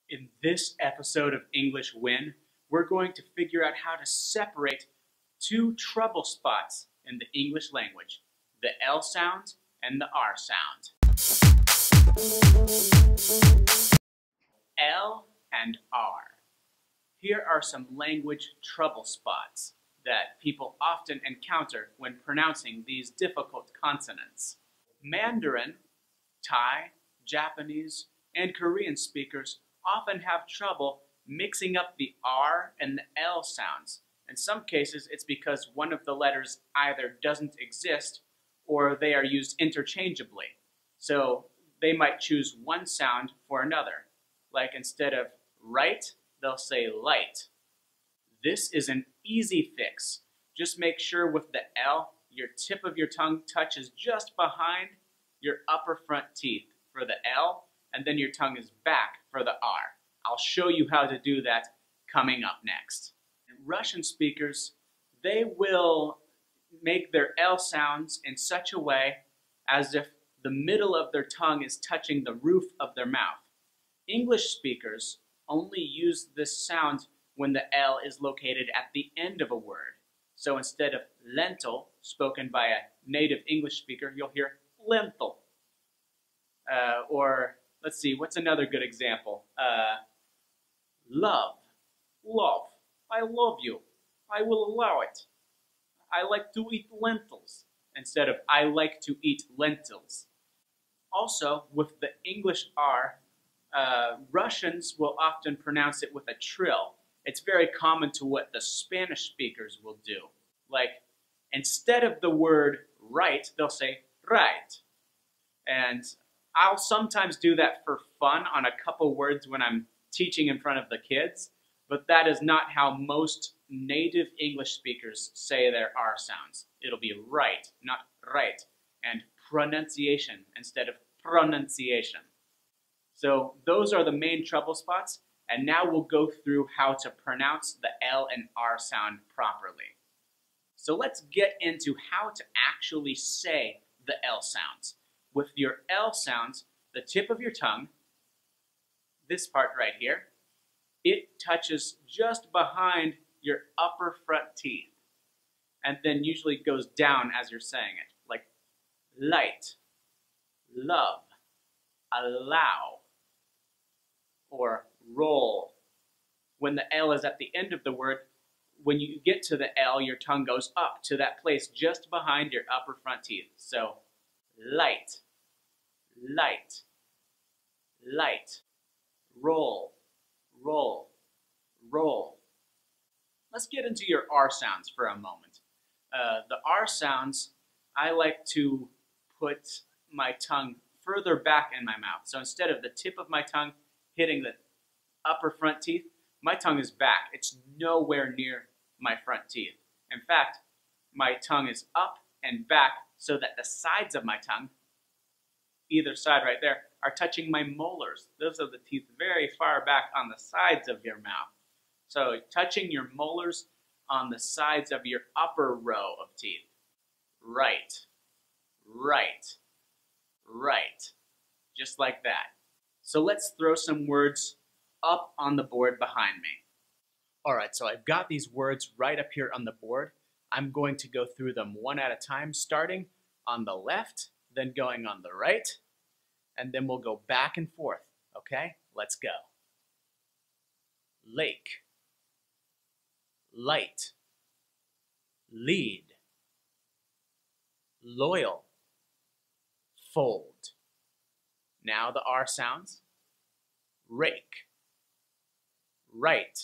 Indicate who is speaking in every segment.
Speaker 1: In this episode of English Win, we're going to figure out how to separate two trouble spots in the English language, the L sound and the R sound. L and R. Here are some language trouble spots that people often encounter when pronouncing these difficult consonants. Mandarin, Thai, Japanese, and Korean speakers often have trouble mixing up the R and the L sounds. In some cases, it's because one of the letters either doesn't exist or they are used interchangeably. So they might choose one sound for another. Like instead of right, they'll say light. This is an easy fix. Just make sure with the L, your tip of your tongue touches just behind your upper front teeth for the L, and then your tongue is back for the R. I'll show you how to do that coming up next. Russian speakers, they will make their L sounds in such a way as if the middle of their tongue is touching the roof of their mouth. English speakers only use this sound when the L is located at the end of a word. So instead of lentil, spoken by a native English speaker, you'll hear lentil. Or, let's see, what's another good example? Love, love, I love you, I will allow it. I like to eat lentils, instead of I like to eat lentils. Also, with the English R, Russians will often pronounce it with a trill. It's very common to what the Spanish speakers will do. Like, instead of the word right, they'll say right. And I'll sometimes do that for fun on a couple words when I'm teaching in front of the kids, but that is not how most native English speakers say their R sounds. It'll be right, not right, and pronunciation instead of pronunciation. So those are the main trouble spots, and now we'll go through how to pronounce the L and R sound properly. So let's get into how to actually say the L sounds. With your L sounds, the tip of your tongue, this part right here, it touches just behind your upper front teeth, and then usually goes down as you're saying it, like light, love, allow, or roll. When the L is at the end of the word, when you get to the L, your tongue goes up to that place just behind your upper front teeth. So, light, light, light, roll, roll, roll. Let's get into your R sounds for a moment. The R sounds, I like to put my tongue further back in my mouth. So instead of the tip of my tongue hitting the upper front teeth, my tongue is back. It's nowhere near my front teeth. In fact, my tongue is up and back so that the sides of my tongue, either side right there, are touching my molars. Those are the teeth very far back on the sides of your mouth. So touching your molars on the sides of your upper row of teeth. Right, right, right. Just like that. So let's throw some words up on the board behind me. Alright, so I've got these words right up here on the board. I'm going to go through them one at a time, starting on the left, then going on the right, and then we'll go back and forth, okay? Let's go. Lake, light, lead, loyal, fold. Now the R sounds. Rake, right,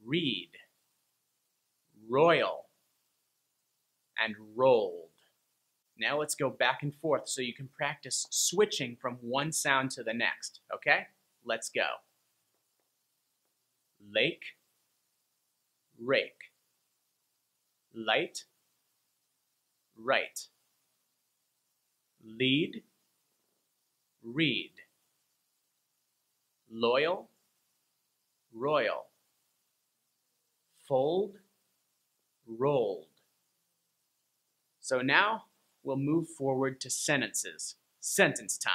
Speaker 1: read, royal, and rolled. Now let's go back and forth so you can practice switching from one sound to the next, okay? Let's go. Lake, rake, light, right, lead, read, loyal, royal, fold, rolled. So now we'll move forward to sentences. Sentence time.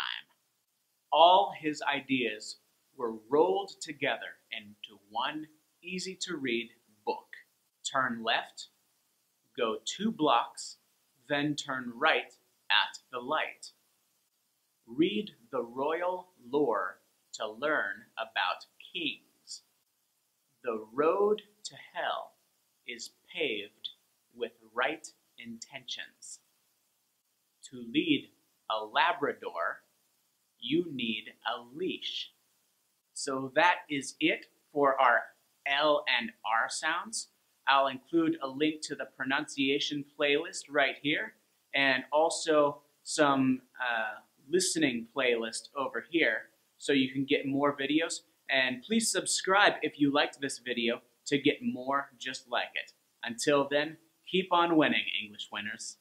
Speaker 1: All his ideas were rolled together into one easy-to-read book. Turn left, go 2 blocks, then turn right at the light. Read the royal lore to learn about kings. The road to hell is paved with right intentions. To lead a Labrador, you need a leash. So that is it for our L and R sounds. I'll include a link to the pronunciation playlist right here, and also some listening playlist over here so you can get more videos. And please subscribe if you liked this video to get more just like it. Until then, keep on winning, English winners.